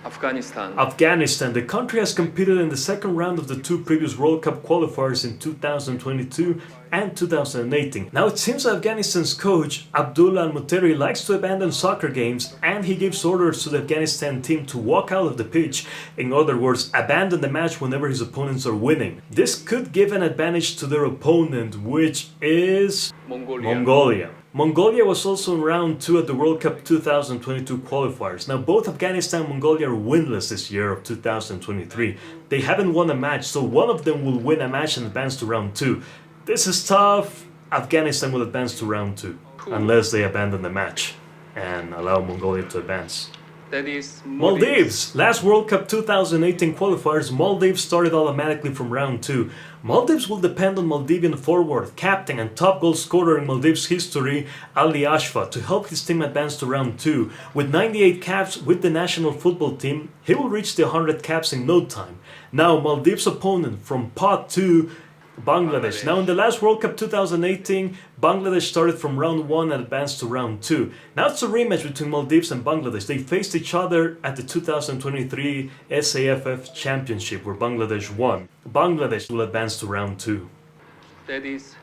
Afghanistan, the country has competed in the second round of the two previous World Cup qualifiers in 2022 and 2018. Now it seems Afghanistan's coach Abdullah Al-Muteri likes to abandon soccer games, and he gives orders to the Afghanistan team to walk out of the pitch. In other words, abandon the match whenever his opponents are winning. This could give an advantage to their opponent, which is Mongolia. Mongolia was also in round 2 at the World Cup 2022 qualifiers. Now both Afghanistan and Mongolia are winless this year of 2023. They haven't won a match, so one of them will win a match and advance to round 2. This is tough. Afghanistan will advance to round 2, unless they abandon the match and allow Mongolia to advance. That is Maldives! Last World Cup 2018 qualifiers, Maldives started automatically from round 2. Maldives will depend on Maldivian forward, captain and top goal scorer in Maldives history, Ali Ashfa, to help his team advance to round 2. With 98 caps with the national football team, he will reach the 100 caps in no time. Now Maldives' opponent from pot 2, Bangladesh. Now in the last World Cup 2018, Bangladesh started from round 1 and advanced to round 2. Now it's a rematch between Maldives and Bangladesh. They faced each other at the 2023 SAFF Championship where Bangladesh won. Bangladesh will advance to round 2. That is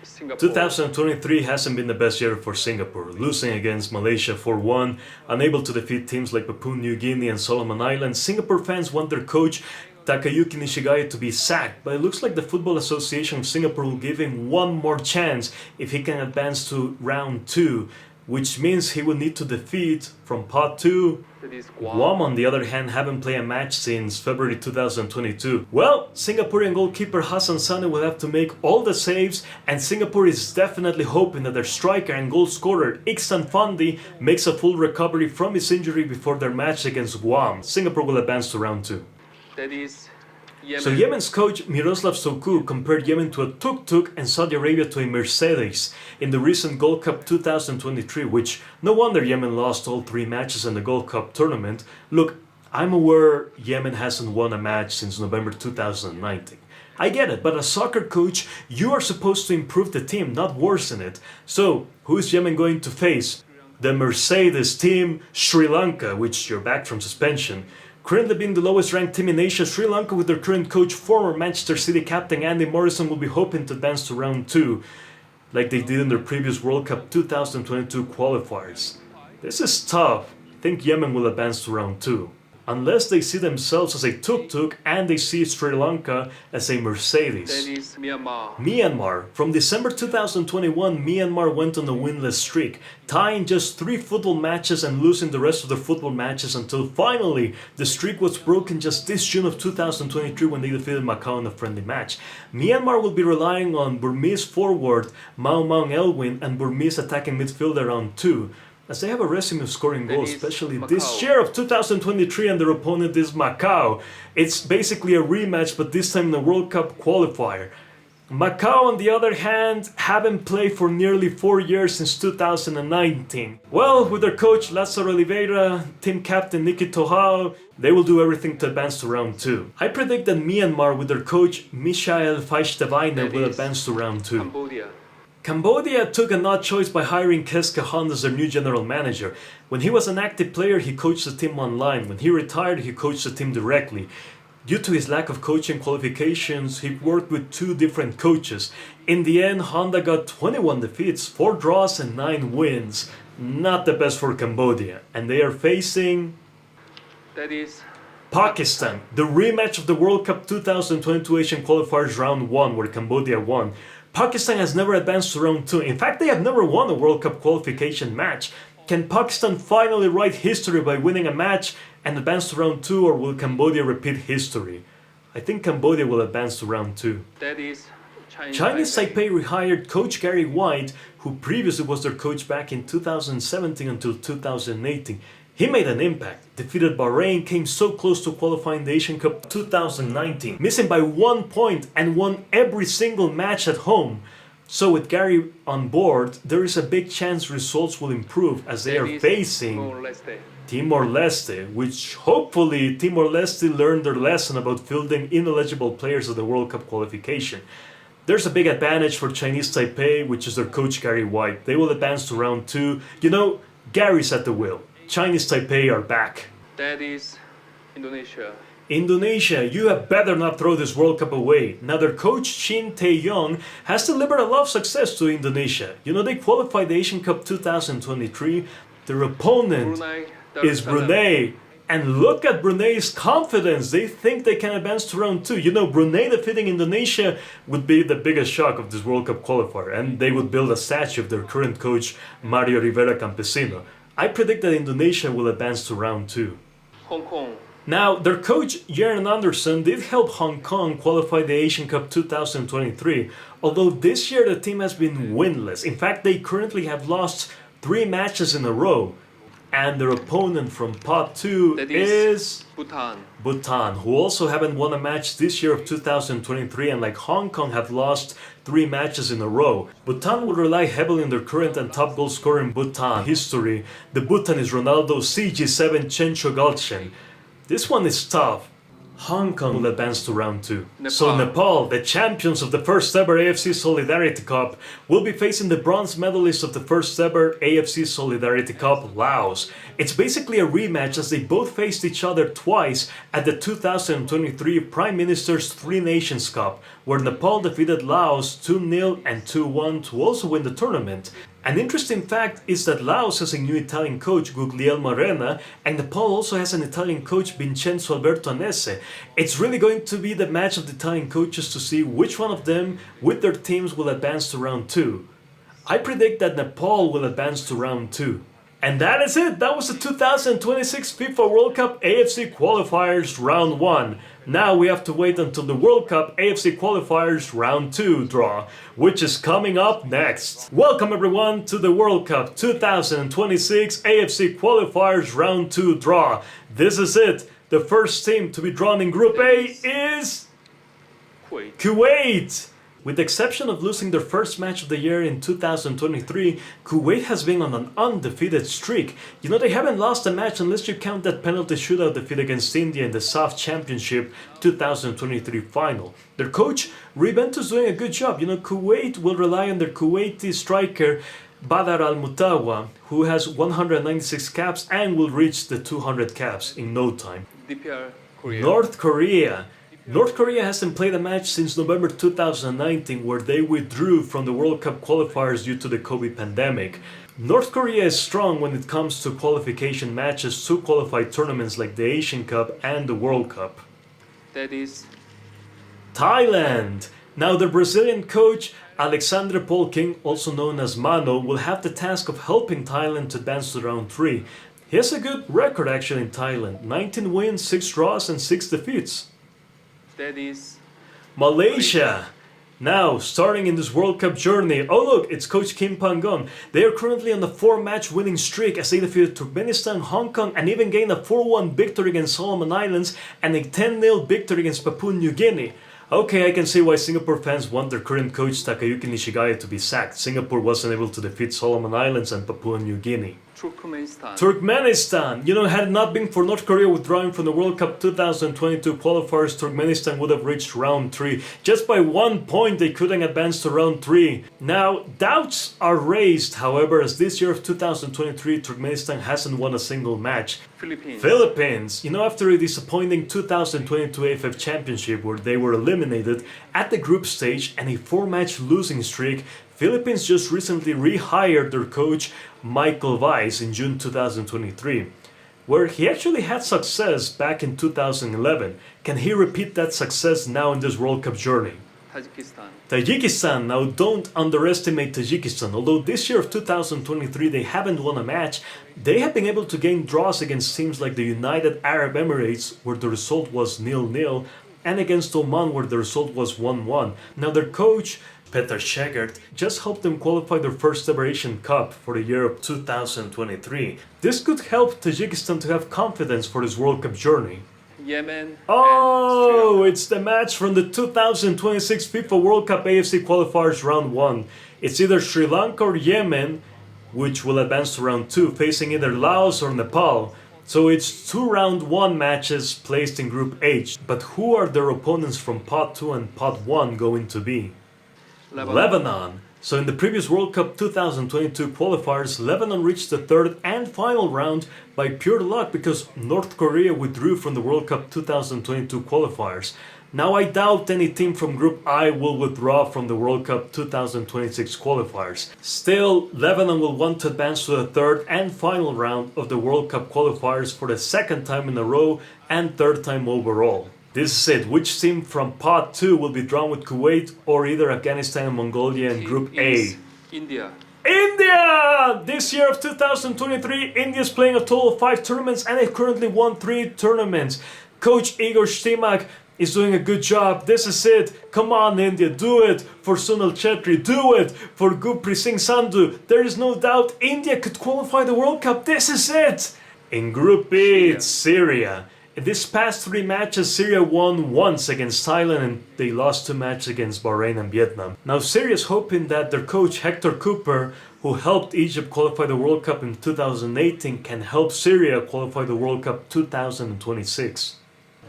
Singapore. 2023 hasn't been the best year for Singapore, losing against Malaysia 4-1, unable to defeat teams like Papua New Guinea and Solomon Islands. Singapore fans want their coach Takayuki Nishigaya to be sacked, but it looks like the Football Association of Singapore will give him one more chance if he can advance to round 2, which means he will need to defeat from pot 2. Guam, on the other hand, haven't played a match since February 2022. Well, Singaporean goalkeeper Hassan Sane will have to make all the saves, and Singapore is definitely hoping that their striker and goal scorer Iksan Fandi makes a full recovery from his injury before their match against Guam. Singapore will advance to round 2. That is Yemen. So Yemen's coach Miroslav Sokou compared Yemen to a tuk-tuk and Saudi Arabia to a Mercedes in the recent Gold Cup 2023, which no wonder Yemen lost all 3 matches in the Gold Cup tournament. Look, I'm aware Yemen hasn't won a match since November 2019. I get it, but as soccer coach, you are supposed to improve the team, not worsen it. So, who is Yemen going to face? The Mercedes team, Sri Lanka, which you're back from suspension. Currently being the lowest ranked team in Asia, Sri Lanka with their current coach, former Manchester City captain Andy Morrison, will be hoping to advance to round 2, like they did in their previous World Cup 2022 qualifiers. This is tough. I think Yemen will advance to round 2. Unless they see themselves as a tuk-tuk and they see Sri Lanka as a Mercedes. That is Myanmar. Myanmar. From December 2021, Myanmar went on a winless streak, tying just 3 football matches and losing the rest of their football matches until finally the streak was broken just this June of 2023 when they defeated Macau in a friendly match. Myanmar will be relying on Burmese forward Mau Maung Elwin and Burmese attacking midfielder round 2. As they have a resume of scoring goals, especially this year of 2023, and their opponent is Macau. It's basically a rematch, but this time in the World Cup qualifier. Macau, on the other hand, haven't played for nearly 4 years since 2019. Well, with their coach Lazaro Oliveira, team captain Niki Tohao, they will do everything to advance to round 2. I predict that Myanmar, with their coach Michael Vaishtawainen, will advance to round 2. Cambodia took an odd choice by hiring Keska Hon as their new general manager. When he was an active player, he coached the team online. When he retired, he coached the team directly. Due to his lack of coaching qualifications, he worked with 2 different coaches. In the end, Honda got 21 defeats, 4 draws and 9 wins. Not the best for Cambodia. And they are facing That is Pakistan, the rematch of the World Cup 2022 Asian Qualifiers round 1 where Cambodia won. Pakistan has never advanced to round 2. In fact, they have never won a World Cup qualification match. Can Pakistan finally write history by winning a match and advance to round 2, or will Cambodia repeat history? I think Cambodia will advance to round 2. That is Chinese Taipei rehired coach Gary White, who previously was their coach back in 2017 until 2018. He made an impact, defeated Bahrain, came so close to qualifying the Asian Cup 2019, missing by 1 point and won every single match at home. So with Gary on board, there is a big chance results will improve as they are facing Timor-Leste, which hopefully Timor-Leste learned their lesson about fielding ineligible players of the World Cup qualification. There's a big advantage for Chinese Taipei, which is their coach Gary White. They will advance to round 2. You know, Gary's at the wheel. Chinese Taipei are back. That is Indonesia. Indonesia, you had better not throw this World Cup away. Now their coach Shin Tae-yong has delivered a lot of success to Indonesia. You know, they qualified the Asian Cup 2023. Their opponent Brunei is Darussalam. Brunei. And look at Brunei's confidence. They think they can advance to round 2. You know, Brunei defeating Indonesia would be the biggest shock of this World Cup qualifier. And they would build a statue of their current coach, Mario Rivera Campesino. I predict that Indonesia will advance to round 2. Hong Kong. Now, their coach, Jørgen Andersen, did help Hong Kong qualify the Asian Cup 2023, although this year the team has been winless. In fact, they currently have lost 3 matches in a row. And their opponent from Pot 2 That is Bhutan. Bhutan, who also haven't won a match this year of 2023, and like Hong Kong have lost 3 matches in a row. Bhutan will rely heavily on their current and top goal scorer in Bhutan history. The Bhutanese Ronaldo CG7 Chencho Galchen. This one is tough. Hong Kong will advance to round 2. So Nepal, the champions of the first ever AFC Solidarity Cup, will be facing the bronze medalists of the first ever AFC Solidarity Cup, Laos. It's basically a rematch as they both faced each other twice at the 2023 Prime Minister's Three Nations Cup, where Nepal defeated Laos 2-0 and 2-1 to also win the tournament. An interesting fact is that Laos has a new Italian coach, Guglielmo Arena, and Nepal also has an Italian coach, Vincenzo Alberto Anese. It's really going to be the match of the Italian coaches to see which one of them, with their teams, will advance to round 2. I predict that Nepal will advance to round 2. And that is it! That was the 2026 FIFA World Cup AFC Qualifiers Round 1. Now we have to wait until the World Cup AFC Qualifiers Round 2 draw, which is coming up next. Welcome everyone to the World Cup 2026 AFC Qualifiers Round 2 draw. This is it. The first team to be drawn in Group A is Kuwait. Kuwait! With the exception of losing their first match of the year in 2023, Kuwait has been on an undefeated streak. You know, they haven't lost a match unless you count that penalty shootout defeat against India in the SAF Championship 2023 final. Their coach, Ribent, is doing a good job. You know, Kuwait will rely on their Kuwaiti striker, Badar Al-Mutawa, who has 196 caps and will reach the 200 caps in no time. DPR Korea. North Korea hasn't played a match since November 2019, where they withdrew from the World Cup qualifiers due to the COVID pandemic. North Korea is strong when it comes to qualification matches to qualify tournaments like the Asian Cup and the World Cup. That is Thailand! Now the Brazilian coach, Alexandre Polking, also known as Mano, will have the task of helping Thailand to advance to round 3. He has a good record actually in Thailand, 19 wins, 6 draws and 6 defeats. that is Malaysia! Now, starting in this World Cup journey, oh look, it's Coach Kim Pang-gon. They are currently on a 4-match winning streak as they defeated Turkmenistan, Hong Kong, and even gained a 4-1 victory against Solomon Islands and a 10-0 victory against Papua New Guinea. Okay, I can see why Singapore fans want their current coach Takayuki Nishigaya to be sacked. Singapore wasn't able to defeat Solomon Islands and Papua New Guinea. Turkmenistan! You know, had it not been for North Korea withdrawing from the World Cup 2022 qualifiers, Turkmenistan would have reached round 3. Just by 1 point they couldn't advance to round 3. Now, doubts are raised, however, as this year of 2023 Turkmenistan hasn't won a single match. Philippines! You know, after a disappointing 2022 AFF Championship where they were eliminated at the group stage and a 4-match losing streak, Philippines just recently rehired their coach Michael Weiss in June 2023, where he actually had success back in 2011. Can he repeat that success now in this World Cup journey? Tajikistan, now don't underestimate Tajikistan. Although this year of 2023 they haven't won a match, they have been able to gain draws against teams like the United Arab Emirates, where the result was 0-0, and against Oman, where the result was 1-1. Now their coach, Peter Schegert, just helped them qualify their first ever Asian Cup for the year of 2023. This could help Tajikistan to have confidence for this World Cup journey. Yemen. Oh, it's the match from the 2026 FIFA World Cup AFC Qualifiers Round 1. It's either Sri Lanka or Yemen, which will advance to Round 2, facing either Laos or Nepal. So it's 2 Round 1 matches placed in Group H. But who are their opponents from Pot 2 and Pot 1 going to be? Lebanon. So in the previous World Cup 2022 qualifiers, Lebanon reached the third and final round by pure luck because North Korea withdrew from the World Cup 2022 qualifiers. Now I doubt any team from Group I will withdraw from the World Cup 2026 qualifiers. Still, Lebanon will want to advance to the third and final round of the World Cup qualifiers for the second time in a row and third time overall. This is it. Which team from Pot 2 will be drawn with Kuwait or either Afghanistan and Mongolia in Group A? India. India! This year of 2023, India is playing a total of 5 tournaments and they've currently won 3 tournaments. Coach Igor Stimac is doing a good job. This is it. Come on, India, do it for Sunil Chetri. Do it for Gurpreet Singh Sandhu. There is no doubt India could qualify the World Cup. This is it. In Group B, it's Syria. In these past 3 matches, Syria won once against Thailand and they lost 2 matches against Bahrain and Vietnam. Now Syria is hoping that their coach Hector Cooper, who helped Egypt qualify the World Cup in 2018, can help Syria qualify the World Cup 2026.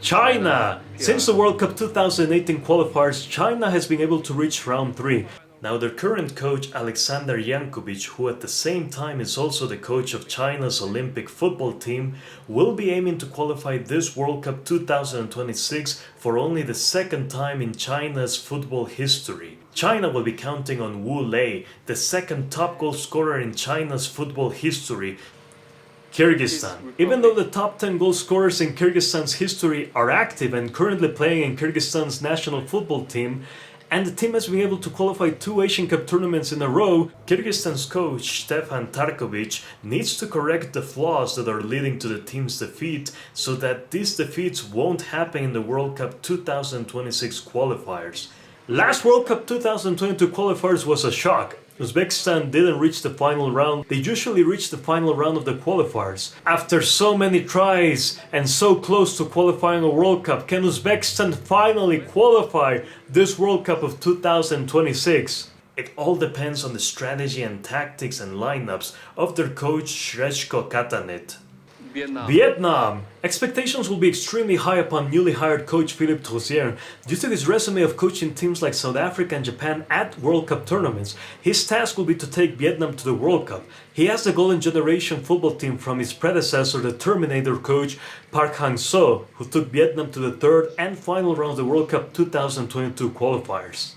China! Since the World Cup 2018 qualifiers, China has been able to reach round 3. Now their current coach Alexander Yankovic, who at the same time is also the coach of China's Olympic football team, will be aiming to qualify this World Cup 2026 for only the second time in China's football history. China will be counting on Wu Lei, the second top goal scorer in China's football history. Kyrgyzstan. Even though the top 10 goal scorers in Kyrgyzstan's history are active and currently playing in Kyrgyzstan's national football team, and the team has been able to qualify 2 Asian Cup tournaments in a row, Kyrgyzstan's coach Stefan Tarkovic needs to correct the flaws that are leading to the team's defeat so that these defeats won't happen in the World Cup 2026 qualifiers. Last World Cup 2022 qualifiers was a shock. Uzbekistan didn't reach the final round. They usually reach the final round of the qualifiers. After so many tries and so close to qualifying a World Cup, can Uzbekistan finally qualify this World Cup of 2026? It all depends on the strategy and tactics and lineups of their coach Shrechko Katanet. Vietnam. Expectations will be extremely high upon newly hired coach Philippe Troussier. Due to his resume of coaching teams like South Africa and Japan at World Cup tournaments, his task will be to take Vietnam to the World Cup. He has the golden generation football team from his predecessor, the Terminator coach Park Hang-seo, who took Vietnam to the third and final round of the World Cup 2022 qualifiers.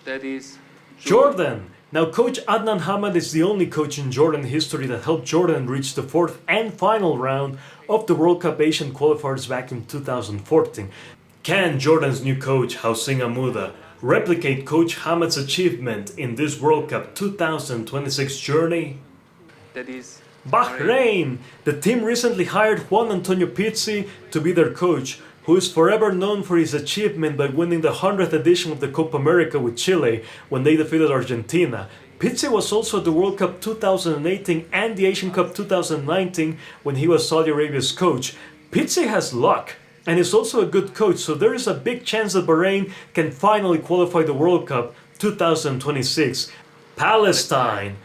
That is Jordan. Now, coach Adnan Hamad is the only coach in Jordan history that helped Jordan reach the fourth and final round of the World Cup Asian qualifiers back in 2014. Can Jordan's new coach, Houssing Amuda, replicate coach Hamad's achievement in this World Cup 2026 journey? That is Bahrain! The team recently hired Juan Antonio Pizzi to be their coach, who is forever known for his achievement by winning the 100th edition of the Copa America with Chile when they defeated Argentina. Pizzi was also at the World Cup 2018 and the Asian Cup 2019 when he was Saudi Arabia's coach. Pizzi has luck and is also a good coach, so there is a big chance that Bahrain can finally qualify the World Cup 2026. Palestine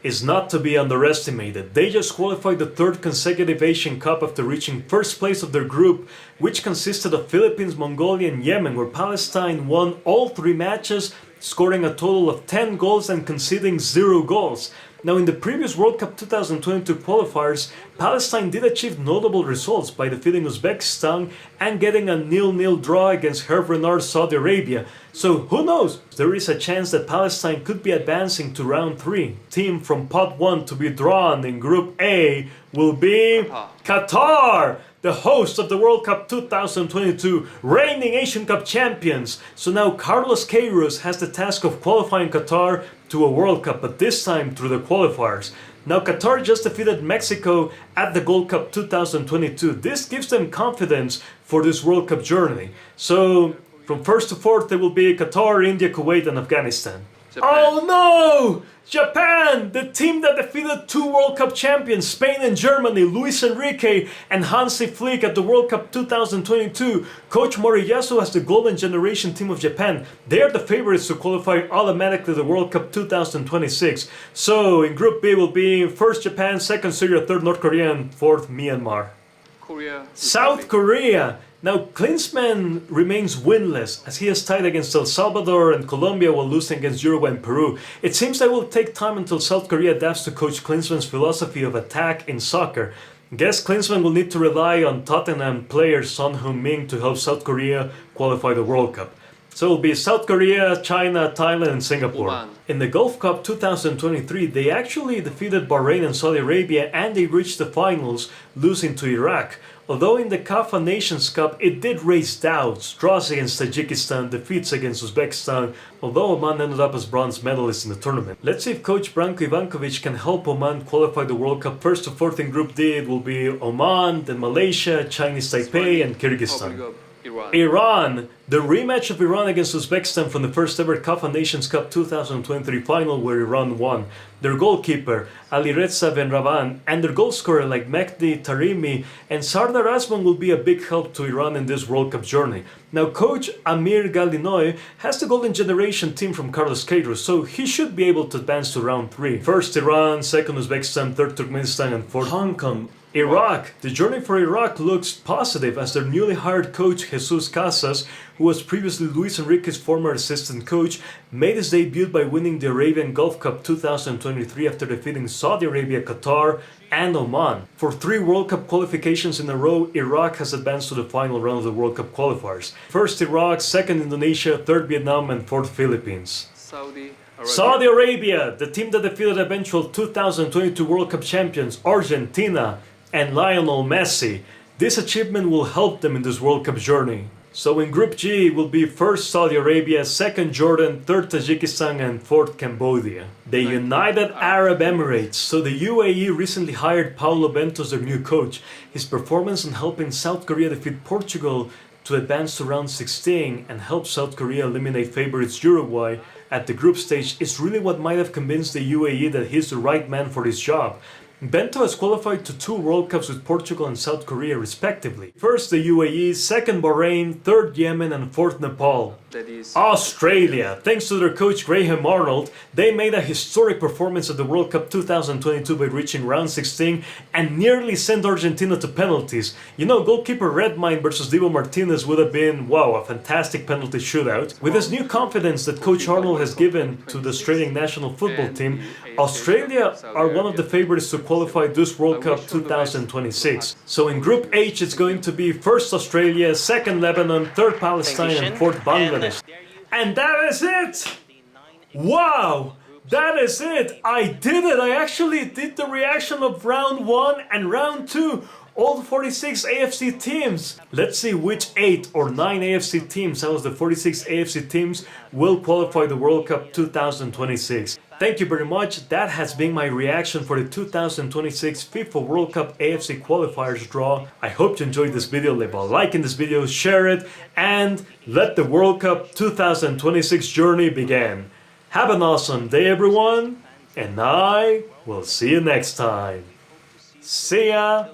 is not to be underestimated. They just qualified the 3rd consecutive Asian Cup after reaching first place of their group, which consisted of Philippines, Mongolia and Yemen, where Palestine won all 3 matches, scoring a total of 10 goals and conceding 0 goals. Now, in the previous World Cup 2022 qualifiers, Palestine did achieve notable results by defeating Uzbekistan and getting a 0-0 draw against Hervé Renard's Saudi Arabia. So, who knows? There is a chance that Palestine could be advancing to round 3. Team from Pot 1 to be drawn in Group A will be Qatar, the host of the World Cup 2022, reigning Asian Cup champions. So now Carlos Queiroz has the task of qualifying Qatar to a World Cup, but this time through the qualifiers. Now Qatar just defeated Mexico at the Gold Cup 2022. This gives them confidence for this World Cup journey. So from 1st to 4th there will be Qatar, India, Kuwait and Afghanistan. Japan. Oh no! Japan, the team that defeated 2 World Cup champions, Spain and Germany, Luis Enrique and Hansi Flick at the World Cup 2022. Coach Moriyasu has the golden generation team of Japan. They are the favorites to qualify automatically the World Cup 2026. So in Group B will be 1st Japan, 2nd Syria, 3rd North Korea and 4th Myanmar. Korea. South Korea. Now, Klinsmann remains winless as he has tied against El Salvador and Colombia while losing against Uruguay and Peru. It seems that it will take time until South Korea adapts to Coach Klinsmann's philosophy of attack in soccer. Guess Klinsmann will need to rely on Tottenham player Son Heung-min to help South Korea qualify the World Cup. So it will be South Korea, China, Thailand, and Singapore. Oman. In the Gulf Cup 2023, they actually defeated Bahrain and Saudi Arabia and they reached the finals, losing to Iraq. Although in the CAF Nations Cup it did raise doubts, draws against Tajikistan, defeats against Uzbekistan, although Oman ended up as bronze medalists in the tournament. Let's see if coach Branko Ivankovic can help Oman qualify the World Cup. First to fourth in Group D it will be Oman, then Malaysia, Chinese Taipei, and Kyrgyzstan. Republic of Iran. Iran, the rematch of Iran against Uzbekistan from the first ever CAF Nations Cup 2023 final where Iran won. Their goalkeeper, Alireza Benraban, and their goal scorer like Mehdi Taremi and Sardar Azman will be a big help to Iran in this World Cup journey. Now coach Amir Galinoy has the golden generation team from Carlos Queiroz, so he should be able to advance to round 3. First Iran, second Uzbekistan, third Turkmenistan, and fourth Hong Kong. Iraq. The journey for Iraq looks positive as their newly hired coach Jesus Casas, who was previously Luis Enrique's former assistant coach, made his debut by winning the Arabian Gulf Cup 2023 after defeating Saudi Arabia, Qatar, and Oman. For 3 World Cup qualifications in a row, Iraq has advanced to the final round of the World Cup qualifiers. First Iraq, second Indonesia, third Vietnam, and fourth Philippines. Saudi Arabia, the team that defeated eventual 2022 World Cup champions Argentina and Lionel Messi. This achievement will help them in this World Cup journey. So in Group G it will be first Saudi Arabia, second Jordan, third Tajikistan, and fourth Cambodia. The United Arab Emirates. So the UAE recently hired Paulo Bento as their new coach. His performance in helping South Korea defeat Portugal to advance to round 16 and help South Korea eliminate favorites Uruguay at the group stage is really what might have convinced the UAE that he's the right man for this job. Bento has qualified to 2 World Cups with Portugal and South Korea respectively. First the UAE, second Bahrain, third Yemen, and fourth Nepal. Australia. Thanks to their coach Graham Arnold, they made a historic performance at the World Cup 2022 by reaching round 16 and nearly sent Argentina to penalties. You know, goalkeeper Redmayne versus Divo Martinez would have been, wow, a fantastic penalty shootout. With this new confidence that coach Arnold has given to the Australian national football team, Australia are one of the favorites to qualify this World Cup 2026. So in Group H it's going to be first Australia, second Lebanon, third Palestine, and fourth Bangladesh. And that is it! Wow! That is it! I did it! I actually did the reaction of round 1 and round 2. All 46 AFC teams. Let's see which 8 or 9 AFC teams out of the 46 AFC teams will qualify the World Cup 2026. Thank you very much. That has been my reaction for the 2026 FIFA World Cup AFC qualifiers draw. I hope you enjoyed this video. Leave a like in this video, share it, and let the World Cup 2026 journey begin. Have an awesome day, everyone, and I will see you next time. See ya!